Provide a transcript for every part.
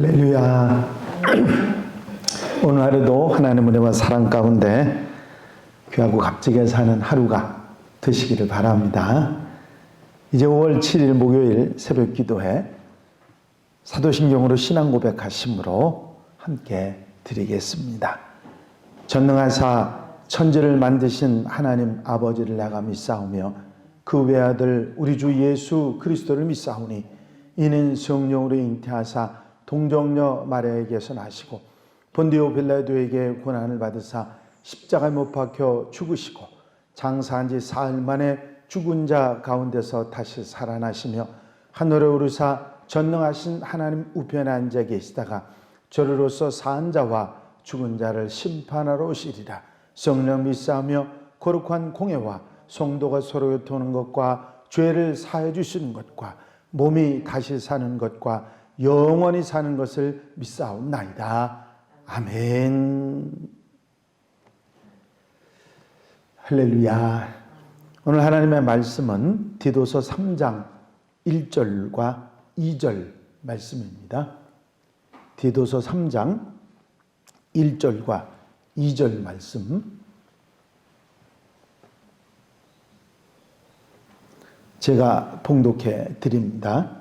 할렐루야. 오늘 하루도 하나님의 은혜와 사랑 가운데 귀하고 값지게 사는 하루가 되시기를 바랍니다. 이제 5월 7일 목요일 새벽 기도회 사도신경으로 신앙 고백하심으로 함께 드리겠습니다. 전능하사 천지를 만드신 하나님 아버지를 내가 믿사오며 그 외아들 우리 주 예수 그리스도를 믿사오니 이는 성령으로 잉태하사 동정녀 마리아에게서 나시고 본디오 빌라도에게 고난을 받으사 십자가에 못 박혀 죽으시고 장사한 지 사흘 만에 죽은 자 가운데서 다시 살아나시며 하늘에 오르사 전능하신 하나님 우편에 앉아 계시다가 저리로서 산 자와 죽은 자를 심판하러 오시리라. 성령 믿사오며 거룩한 공예와 성도가 서로 교통하는 것과 죄를 사해 주시는 것과 몸이 다시 사는 것과 영원히 사는 것을 믿사옵나이다. 아멘. 할렐루야. 오늘 하나님의 말씀은 디도서 3장 1절과 2절 말씀입니다. 디도서 3장 1절과 2절 말씀 제가 봉독해 드립니다.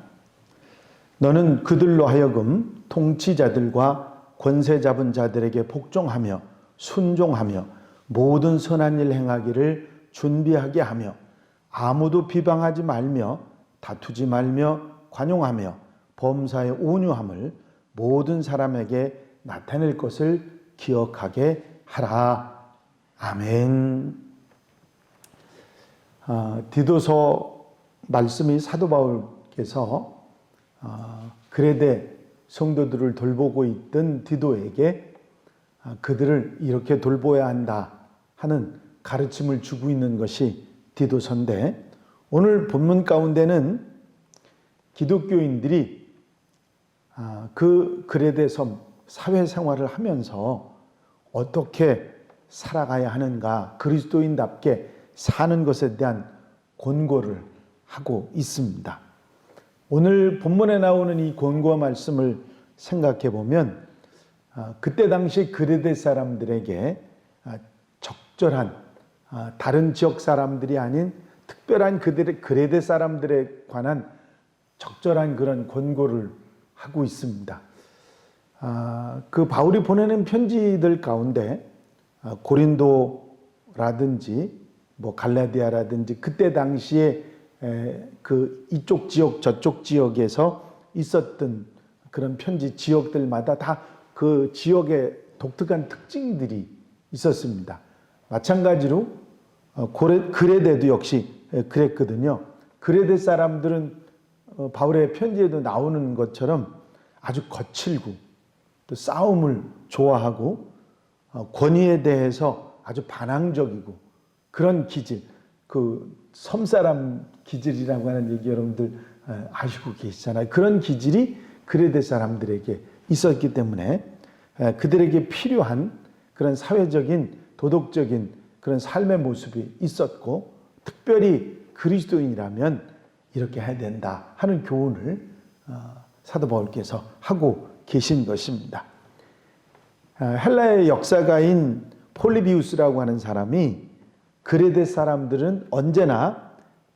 너는 그들로 하여금 통치자들과 권세 잡은 자들에게 복종하며 순종하며 모든 선한 일 행하기를 준비하게 하며 아무도 비방하지 말며 다투지 말며 관용하며 범사에 온유함을 모든 사람에게 나타낼 것을 기억하게 하라. 아멘. 디도서 말씀이 사도 바울께서 그레데 성도들을 돌보고 있던 디도에게 그들을 이렇게 돌보아야 한다 하는 가르침을 주고 있는 것이 디도서인데, 오늘 본문 가운데는 기독교인들이 그 그레데 섬 사회생활을 하면서 어떻게 살아가야 하는가, 그리스도인답게 사는 것에 대한 권고를 하고 있습니다. 오늘 본문에 나오는 이 권고 말씀을 생각해 보면 그때 당시 그레데 사람들에게 적절한, 다른 지역 사람들이 아닌 특별한 그들의 그레데 사람들에 관한 적절한 그런 권고를 하고 있습니다. 그 바울이 보내는 편지들 가운데 고린도라든지 갈라디아라든지 그때 당시에 그 이쪽 지역 저쪽 지역에서 있었던 그런 편지 지역들마다 다 그 지역의 독특한 특징들이 있었습니다. 마찬가지로 그레데도 역시 그랬거든요. 그레데 사람들은 바울의 편지에도 나오는 것처럼 아주 거칠고 또 싸움을 좋아하고 권위에 대해서 아주 반항적이고 그런 기질, 그 섬사람 기질이라고 하는 얘기 여러분들 아시고 계시잖아요. 그런 기질이 그레데 사람들에게 있었기 때문에 그들에게 필요한 그런 사회적인 도덕적인 그런 삶의 모습이 있었고, 특별히 그리스도인이라면 이렇게 해야 된다 하는 교훈을 사도 바울께서 하고 계신 것입니다. 헬라의 역사가인 폴리비우스라고 하는 사람이 그레데 사람들은 언제나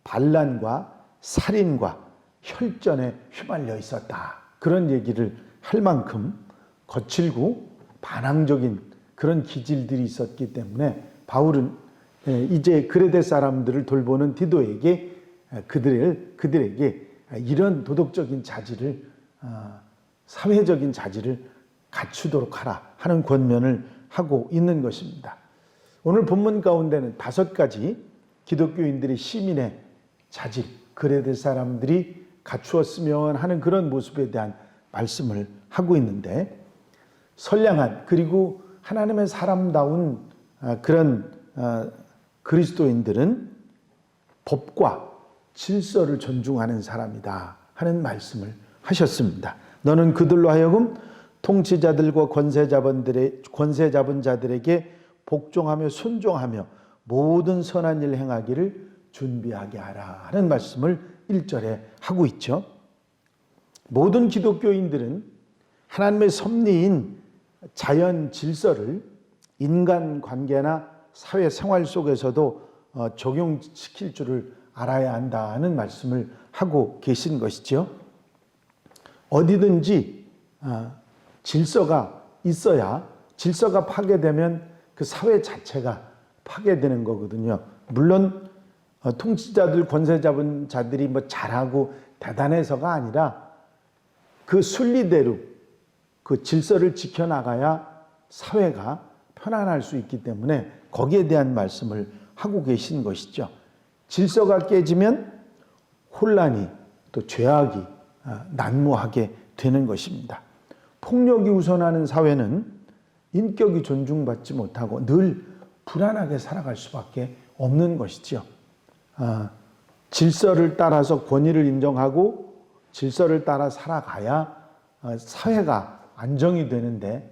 반란과 살인과 혈전에 휘말려 있었다, 그런 얘기를 할 만큼 거칠고 반항적인 그런 기질들이 있었기 때문에 바울은 이제 그레데 사람들을 돌보는 디도에게 그들에게 이런 도덕적인 자질을, 사회적인 자질을 갖추도록 하라 하는 권면을 하고 있는 것입니다. 오늘 본문 가운데는 5가지 기독교인들의 시민의 자질, 그레데 사람들이 갖추었으면 하는 그런 모습에 대한 말씀을 하고 있는데, 선량한 그리고 하나님의 사람다운 그런 그리스도인들은 법과 질서를 존중하는 사람이다 하는 말씀을 하셨습니다. 너는 그들로 하여금 통치자들과 권세 잡은 자들에게 복종하며 순종하며 모든 선한 일 행하기를 준비하게 하라 하는 말씀을 1절에 하고 있죠. 모든 기독교인들은 하나님의 섭리인 자연 질서를 인간 관계나 사회 생활 속에서도 적용시킬 줄을 알아야 한다는 말씀을 하고 계신 것이죠. 어디든지 질서가 있어야, 질서가 파괴되면 그 사회 자체가 파괴되는 거거든요. 물론 통치자들, 권세 잡은 자들이 뭐 잘하고 대단해서가 아니라 그 순리대로 그 질서를 지켜나가야 사회가 편안할 수 있기 때문에 거기에 대한 말씀을 하고 계신 것이죠. 질서가 깨지면 혼란이, 또 죄악이 난무하게 되는 것입니다. 폭력이 우선하는 사회는 인격이 존중받지 못하고 늘 불안하게 살아갈 수밖에 없는 것이죠. 질서를 따라서 권위를 인정하고 질서를 따라 살아가야 사회가 안정이 되는데,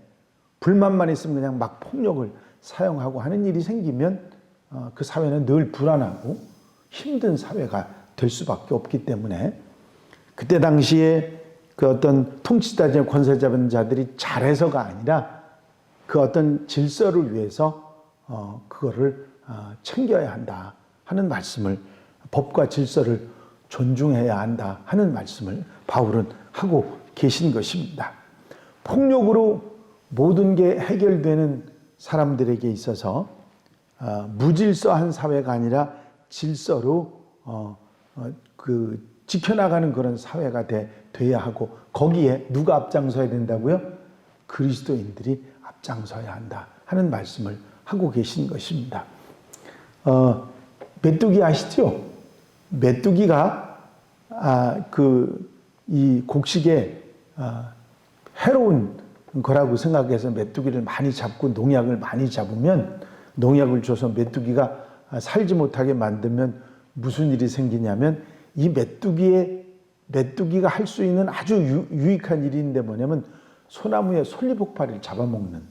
불만만 있으면 그냥 막 폭력을 사용하고 하는 일이 생기면 그 사회는 늘 불안하고 힘든 사회가 될 수밖에 없기 때문에, 그때 당시에 그 어떤 통치자들, 권세 잡은 자들이 잘해서가 아니라 그 어떤 질서를 위해서 그거를 챙겨야 한다 하는 말씀을, 법과 질서를 존중해야 한다 하는 말씀을 바울은 하고 계신 것입니다. 폭력으로 모든 게 해결되는 사람들에게 있어서 무질서한 사회가 아니라 질서로 그 지켜나가는 그런 사회가 돼야 하고, 거기에 누가 앞장서야 된다고요? 그리스도인들이 앞장서야 한다 하는 말씀을 하고 계신 것입니다. 메뚜기 아시죠? 메뚜기가 이 곡식에 해로운 거라고 생각해서 메뚜기를 많이 잡고 농약을 많이 잡으면, 농약을 줘서 메뚜기가 살지 못하게 만들면 무슨 일이 생기냐면, 이 메뚜기가 할 수 있는 아주 유익한 일인데 뭐냐면 소나무에 솔리복파리를 잡아먹는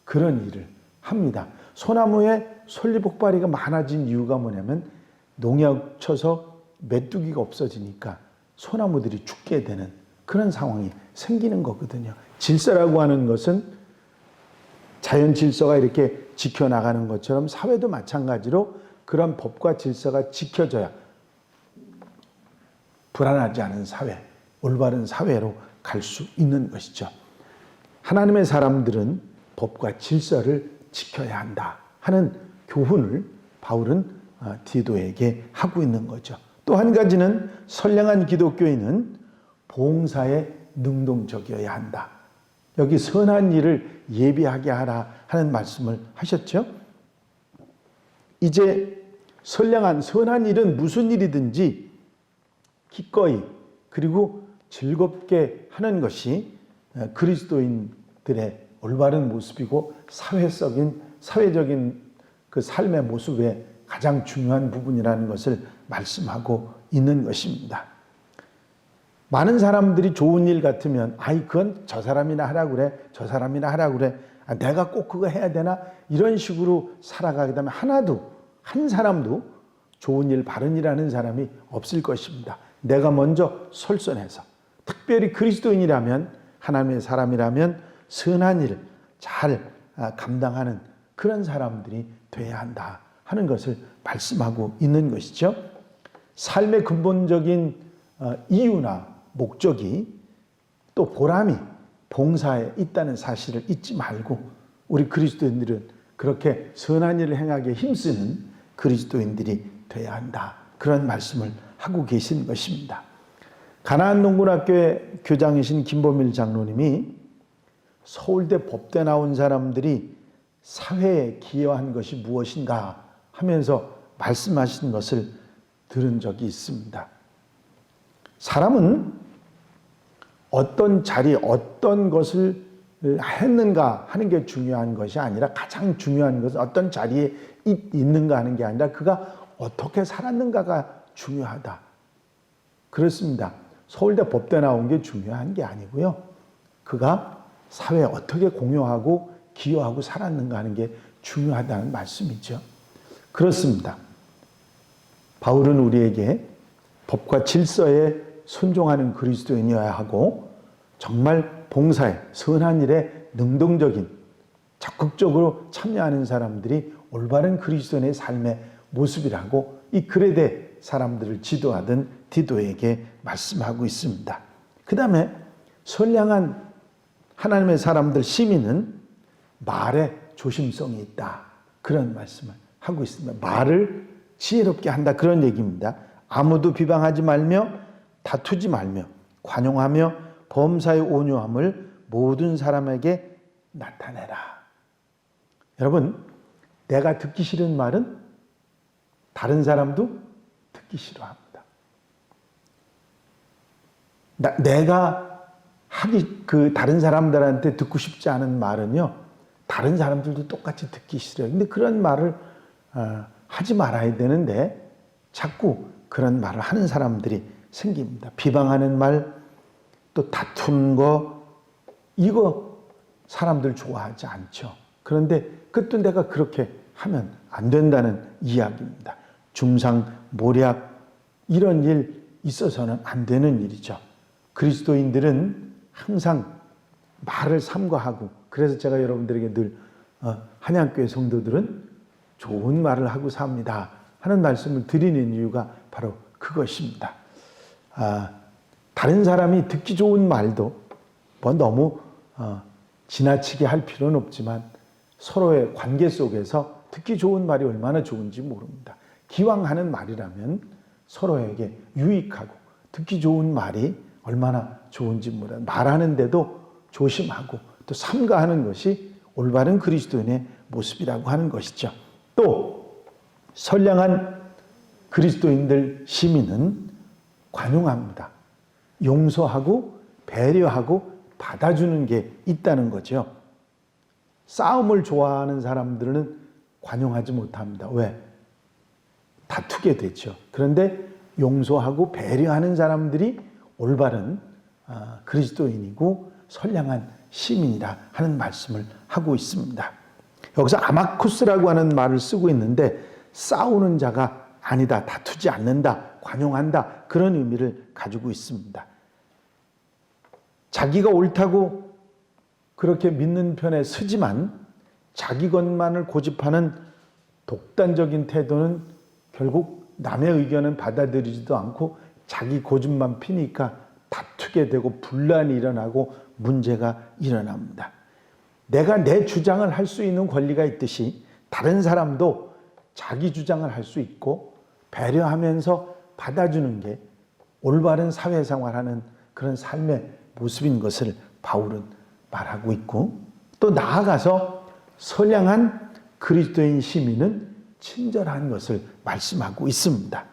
그런 일을 합니다. 소나무에 솔리복파리가 많아진 이유가 뭐냐면 농약 쳐서 메뚜기가 없어지니까 소나무들이 죽게 되는 그런 상황이 생기는 거거든요. 질서라고 하는 것은 자연 질서가 이렇게 지켜나가는 것처럼 사회도 마찬가지로 그런 법과 질서가 지켜져야 불안하지 않은 사회, 올바른 사회로 갈 수 있는 것이죠. 하나님의 사람들은 법과 질서를 지켜야 한다 하는 교훈을 바울은 디도에게 하고 있는 거죠. 또 한 가지는 선량한 기독교인은 봉사에 능동적이어야 한다. 여기 선한 일을 예비하게 하라 하는 말씀을 하셨죠. 이제 선한 일은 무슨 일이든지 기꺼이 그리고 즐겁게 하는 것이 그리스도인들의 올바른 모습이고 사회적인 그 삶의 모습의 가장 중요한 부분이라는 것을 말씀하고 있는 것입니다. 많은 사람들이 좋은 일 같으면 그건 저 사람이나 하라고 그래, 저 사람이나 하라고 그래, 내가 꼭 그거 해야 되나, 이런 식으로 살아가게 되면 한 사람도 좋은 일, 바른 일 하는 사람이 없을 것입니다. 내가 먼저 솔선해서, 특별히 그리스도인이라면, 하나님의 사람이라면 선한 일을 잘 감당하는 그런 사람들이 돼야 한다 하는 것을 말씀하고 있는 것이죠. 삶의 근본적인 이유나 목적이, 또 보람이 봉사에 있다는 사실을 잊지 말고, 우리 그리스도인들은 그렇게 선한 일을 행하기에 힘쓰는 그리스도인들이 돼야 한다, 그런 말씀을 하고 계신 것입니다. 가나안 농군학교의 교장이신 김보밀 장로님이 서울대 법대 나온 사람들이 사회에 기여한 것이 무엇인가 하면서 말씀하신 것을 들은 적이 있습니다. 사람은 어떤 자리, 어떤 것을 했는가 하는 게 중요한 것이 아니라, 가장 중요한 것은 어떤 자리에 있는가 하는 게 아니라 그가 어떻게 살았는가가 중요하다. 그렇습니다. 서울대 법대 나온 게 중요한 게 아니고요. 그가 사회에 어떻게 공유하고 기여하고 살았는가 하는 게 중요하다는 말씀이죠. 그렇습니다. 바울은 우리에게 법과 질서에 순종하는 그리스도인이어야 하고, 정말 봉사에, 선한 일에 능동적인, 적극적으로 참여하는 사람들이 올바른 그리스도인의 삶의 모습이라고 이 그레데 사람들을 지도하던 디도에게 말씀하고 있습니다. 그 다음에 선량한 하나님의 사람들, 시민은 말에 조심성이 있다. 그런 말씀을 하고 있습니다. 말을 지혜롭게 한다. 그런 얘기입니다. 아무도 비방하지 말며 다투지 말며 관용하며 범사의 온유함을 모든 사람에게 나타내라. 여러분, 내가 듣기 싫은 말은 다른 사람도 듣기 싫어합니다. 내가 다른 사람들한테 듣고 싶지 않은 말은요, 다른 사람들도 똑같이 듣기 싫어요. 근데 그런 말을 하지 말아야 되는데 자꾸 그런 말을 하는 사람들이 생깁니다. 비방하는 말, 또 다투는 거, 이거 사람들 좋아하지 않죠. 그런데 그것도 내가 그렇게 하면 안 된다는 이야기입니다. 중상, 모략, 이런 일 있어서는 안 되는 일이죠. 그리스도인들은 항상 말을 삼가하고, 그래서 제가 여러분들에게 늘 한양교회 성도들은 좋은 말을 하고 삽니다 하는 말씀을 드리는 이유가 바로 그것입니다. 다른 사람이 듣기 좋은 말도 뭐 너무 지나치게 할 필요는 없지만 서로의 관계 속에서 듣기 좋은 말이 얼마나 좋은지 모릅니다. 기왕 하는 말이라면 서로에게 유익하고 듣기 좋은 말이 얼마나 좋은지 몰라요. 말하는데도 조심하고 또 삼가하는 것이 올바른 그리스도인의 모습이라고 하는 것이죠. 또 선량한 그리스도인들 시민은 관용합니다. 용서하고 배려하고 받아주는 게 있다는 거죠. 싸움을 좋아하는 사람들은 관용하지 못합니다. 왜? 다투게 되죠. 그런데 용서하고 배려하는 사람들이 올바른 그리스도인이고 선량한 시민이라 하는 말씀을 하고 있습니다. 여기서 아마쿠스라고 하는 말을 쓰고 있는데 싸우는 자가 아니다, 다투지 않는다, 관용한다, 그런 의미를 가지고 있습니다. 자기가 옳다고 그렇게 믿는 편에 서지만 자기 것만을 고집하는 독단적인 태도는 결국 남의 의견은 받아들이지도 않고 자기 고집만 피니까 다투게 되고 분란이 일어나고 문제가 일어납니다. 내가 내 주장을 할 수 있는 권리가 있듯이 다른 사람도 자기 주장을 할 수 있고 배려하면서 받아주는 게 올바른 사회생활하는 그런 삶의 모습인 것을 바울은 말하고 있고, 또 나아가서 선량한 그리스도인 시민은 친절한 것을 말씀하고 있습니다.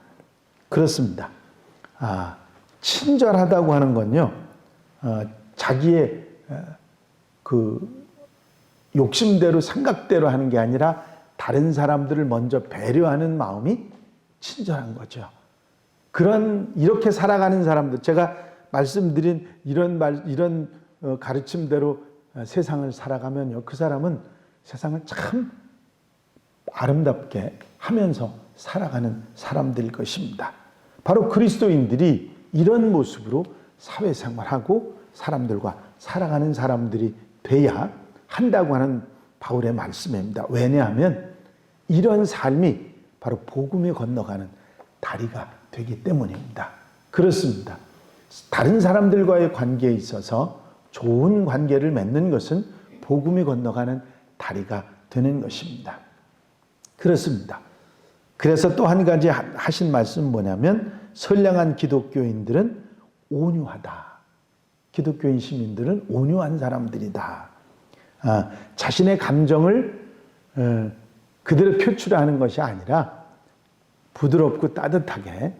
그렇습니다. 친절하다고 하는 건요, 자기의 그 욕심대로 생각대로 하는 게 아니라 다른 사람들을 먼저 배려하는 마음이 친절한 거죠. 이렇게 살아가는 사람들, 제가 말씀드린 이런 가르침대로 세상을 살아가면요, 그 사람은 세상을 참 아름답게 하면서 살아가는 사람들일 것입니다. 바로 그리스도인들이 이런 모습으로 사회생활하고 사람들과 살아가는 사람들이 돼야 한다고 하는 바울의 말씀입니다. 왜냐하면 이런 삶이 바로 복음이 건너가는 다리가 되기 때문입니다. 그렇습니다. 다른 사람들과의 관계에 있어서 좋은 관계를 맺는 것은 복음이 건너가는 다리가 되는 것입니다. 그렇습니다. 그래서 또 한 가지 하신 말씀은 뭐냐면 선량한 기독교인들은 온유하다. 기독교인 시민들은 온유한 사람들이다. 자신의 감정을 그대로 표출하는 것이 아니라 부드럽고 따뜻하게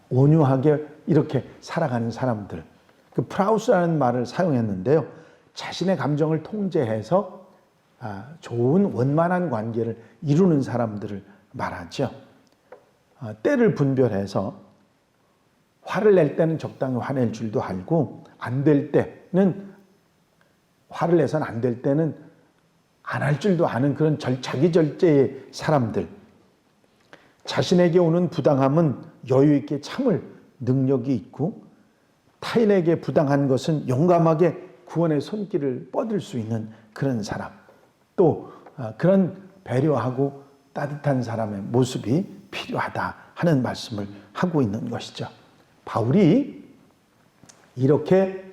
온유하게 이렇게 살아가는 사람들. 그 프라우스라는 말을 사용했는데요. 자신의 감정을 통제해서 좋은 원만한 관계를 이루는 사람들을 말하죠. 때를 분별해서 화를 낼 때는 적당히 화낼 줄도 알고 안 될 때는 화를 내서는 안 될 때는 안 할 줄도 아는 그런 자기 절제의 사람들. 자신에게 오는 부당함은 여유 있게 참을 능력이 있고 타인에게 부당한 것은 용감하게 구원의 손길을 뻗을 수 있는 그런 사람, 또 그런 배려하고 따뜻한 사람의 모습이 필요하다 하는 말씀을 하고 있는 것이죠. 바울이 이렇게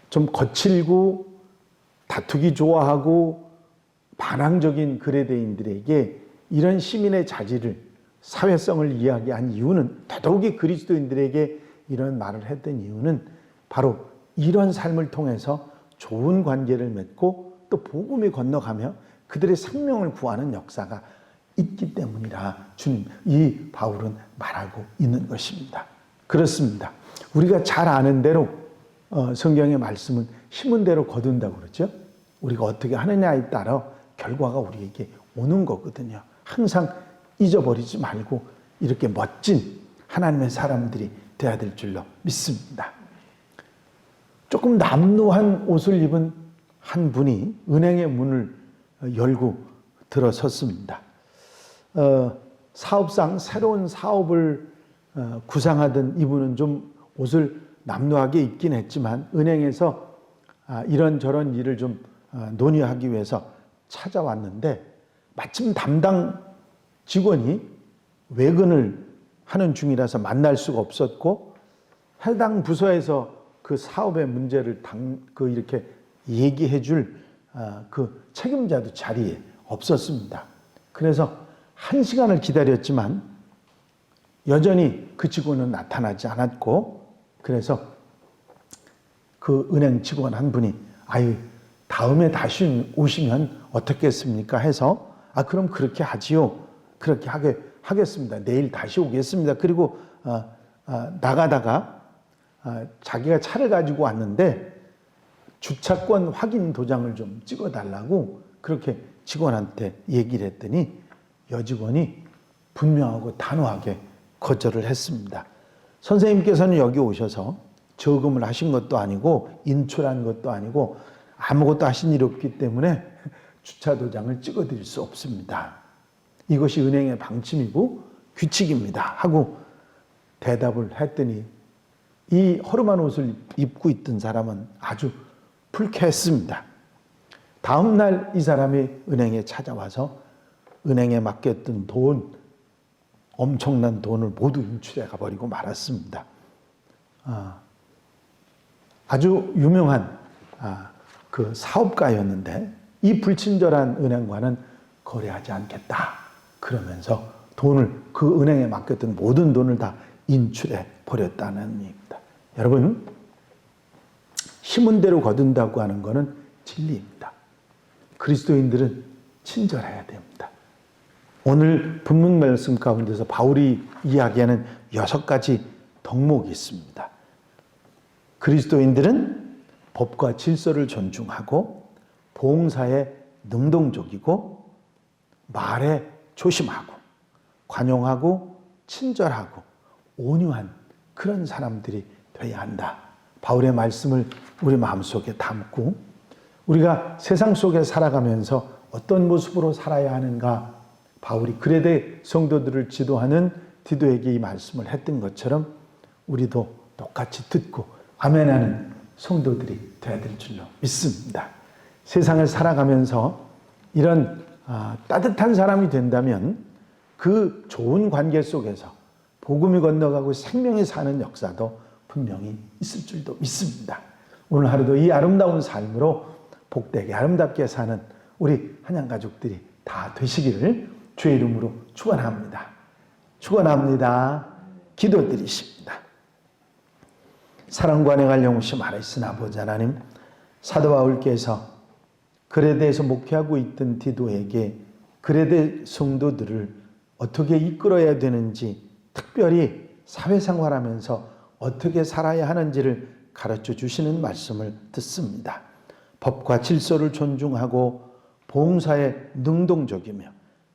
좀 거칠고 다투기 좋아하고 반항적인 그레데인들에게 이런 시민의 자질을, 사회성을 이야기한 이유는, 더더욱이 그리스도인들에게 이런 말을 했던 이유는 바로 이런 삶을 통해서 좋은 관계를 맺고 또 복음이 건너가며 그들의 생명을 구하는 역사가 있기 때문이라 주님, 이 바울은 말하고 있는 것입니다. 그렇습니다. 우리가 잘 아는 대로 성경의 말씀은 심은 대로 거둔다고 그러죠. 우리가 어떻게 하느냐에 따라 결과가 우리에게 오는 거거든요. 항상 잊어버리지 말고 이렇게 멋진 하나님의 사람들이 되어야 될 줄로 믿습니다. 조금 남루한 옷을 입은 한 분이 은행의 문을 열고 들어섰습니다. 사업상 새로운 사업을 구상하던 이분은 좀 옷을 남루하게 입긴 했지만 은행에서 이런저런 일을 좀 논의하기 위해서 찾아왔는데 마침 담당 직원이 외근을 하는 중이라서 만날 수가 없었고 해당 부서에서 그 사업의 문제를 이렇게 얘기해 줄 그 책임자도 자리에 없었습니다. 그래서 1시간을 기다렸지만 여전히 그 직원은 나타나지 않았고, 그래서 그 은행 직원 한 분이 다음에 다시 오시면 어떻겠습니까 해서 그럼 그렇게 하지요. 그렇게 하겠습니다. 내일 다시 오겠습니다. 그리고 나가다가 자기가 차를 가지고 왔는데 주차권 확인 도장을 좀 찍어달라고 그렇게 직원한테 얘기를 했더니 여직원이 분명하고 단호하게 거절을 했습니다. 선생님께서는 여기 오셔서 저금을 하신 것도 아니고 인출한 것도 아니고 아무것도 하신 일 없기 때문에 주차 도장을 찍어드릴 수 없습니다. 이것이 은행의 방침이고 규칙입니다 하고 대답을 했더니 이 허름한 옷을 입고 있던 사람은 아주 불쾌했습니다. 다음 날 이 사람이 은행에 찾아와서 은행에 맡겼던 엄청난 돈을 모두 인출해 가버리고 말았습니다. 아주 유명한 그 사업가였는데 이 불친절한 은행과는 거래하지 않겠다 그러면서 그 은행에 맡겼던 모든 돈을 다 인출해 버렸다는 얘기입니다. 여러분, 심은 대로 거둔다고 하는 것은 진리입니다. 그리스도인들은 친절해야 됩니다. 오늘 본문 말씀 가운데서 바울이 이야기하는 6가지 덕목이 있습니다. 그리스도인들은 법과 질서를 존중하고 봉사에 능동적이고 말에 조심하고 관용하고 친절하고 온유한 그런 사람들이 되어야 한다. 바울의 말씀을 우리 마음속에 담고 우리가 세상 속에 살아가면서 어떤 모습으로 살아야 하는가, 바울이 그레데 성도들을 지도하는 디도에게 이 말씀을 했던 것처럼 우리도 똑같이 듣고 아멘하는 성도들이 되어야 될 줄로 믿습니다. 세상을 살아가면서 이런 따뜻한 사람이 된다면 그 좋은 관계 속에서 복음이 건너가고 생명이 사는 역사도 분명히 있을 줄도 믿습니다. 오늘 하루도 이 아름다운 삶으로 복되게 아름답게 사는 우리 한양가족들이 다 되시기를 주의 이름으로 축원합니다. 축원합니다. 기도드리십니다. 사랑과 내가 영심 아래신 아버지 하나님, 사도 바울께서 그레데에서 목회하고 있던 디도에게 그레데 성도들을 어떻게 이끌어야 되는지, 특별히 사회생활하면서 어떻게 살아야 하는지를 가르쳐 주시는 말씀을 듣습니다. 법과 질서를 존중하고 봉사에 능동적이며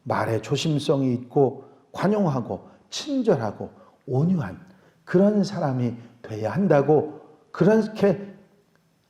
말에 조심성이 있고 관용하고 친절하고 온유한 그런 사람이 되어야 한다고, 그렇게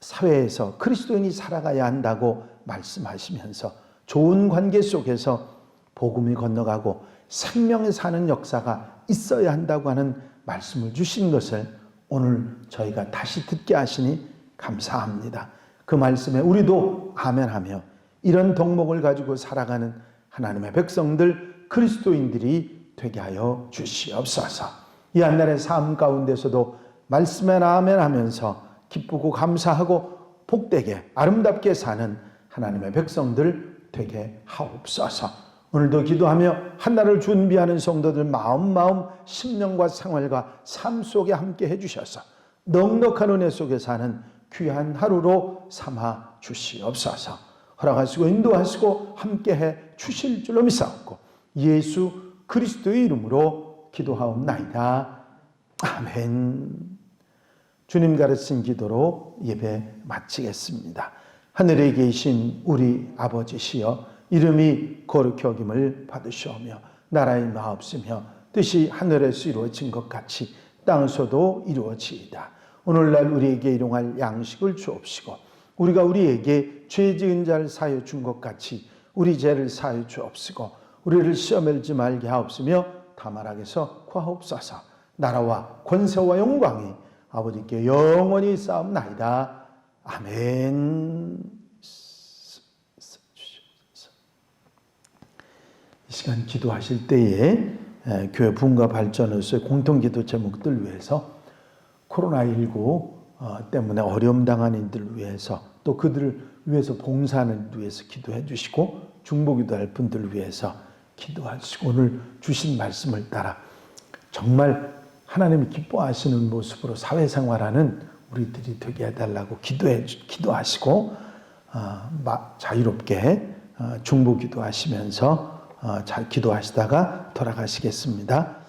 사회에서 그리스도인이 살아가야 한다고 말씀하시면서 좋은 관계 속에서 복음이 건너가고 생명에 사는 역사가 있어야 한다고 하는 말씀을 주신 것을 오늘 저희가 다시 듣게 하시니 감사합니다. 그 말씀에 우리도 아멘하며 이런 덕목을 가지고 살아가는 하나님의 백성들, 그리스도인들이 되게 하여 주시옵소서. 이 한날의 삶 가운데서도 말씀에 아멘하면서 기쁘고 감사하고 복되게 아름답게 사는 하나님의 백성들 되게 하옵소서. 오늘도 기도하며 한날을 준비하는 성도들 마음 심령과 생활과 삶 속에 함께 해주셔서 넉넉한 은혜 속에 사는 귀한 하루로 삼아 주시옵소서. 허락하시고 인도하시고 함께해 주실 줄로 믿사옵고 예수 그리스도의 이름으로 기도하옵나이다. 아멘. 주님 가르친 기도로 예배 마치겠습니다. 하늘에 계신 우리 아버지시여 이름이 거룩히 여김을 받으시오며 나라의 마옵시며 뜻이 하늘에서 이루어진 것 같이 땅에서도 이루어지이다. 오늘날 우리에게 일용할 양식을 주옵시고 우리가 우리에게 죄 지은 자를 사하여 준 것 같이 우리 죄를 사하여 주옵시고 우리를 시험에 들지 말게 하옵시며 다만 악에서 구하옵소서. 나라와 권세와 영광이 아버지께 영원히 쌓옵나이다. 아멘. 이 시간 기도하실 때에 교회 부흥과 발전으로서의 공통기도 제목들 위해서 코로나19 때문에 어려움 당한 이들을 위해서 또 그들을 위해서 봉사하는 일을 위해서 기도해 주시고 중보기도할 분들을 위해서 기도하시고 오늘 주신 말씀을 따라 정말 하나님이 기뻐하시는 모습으로 사회생활하는 우리들이 되게 해달라고 기도하시고 자유롭게 중보기도하시면서 잘 기도하시다가 돌아가시겠습니다.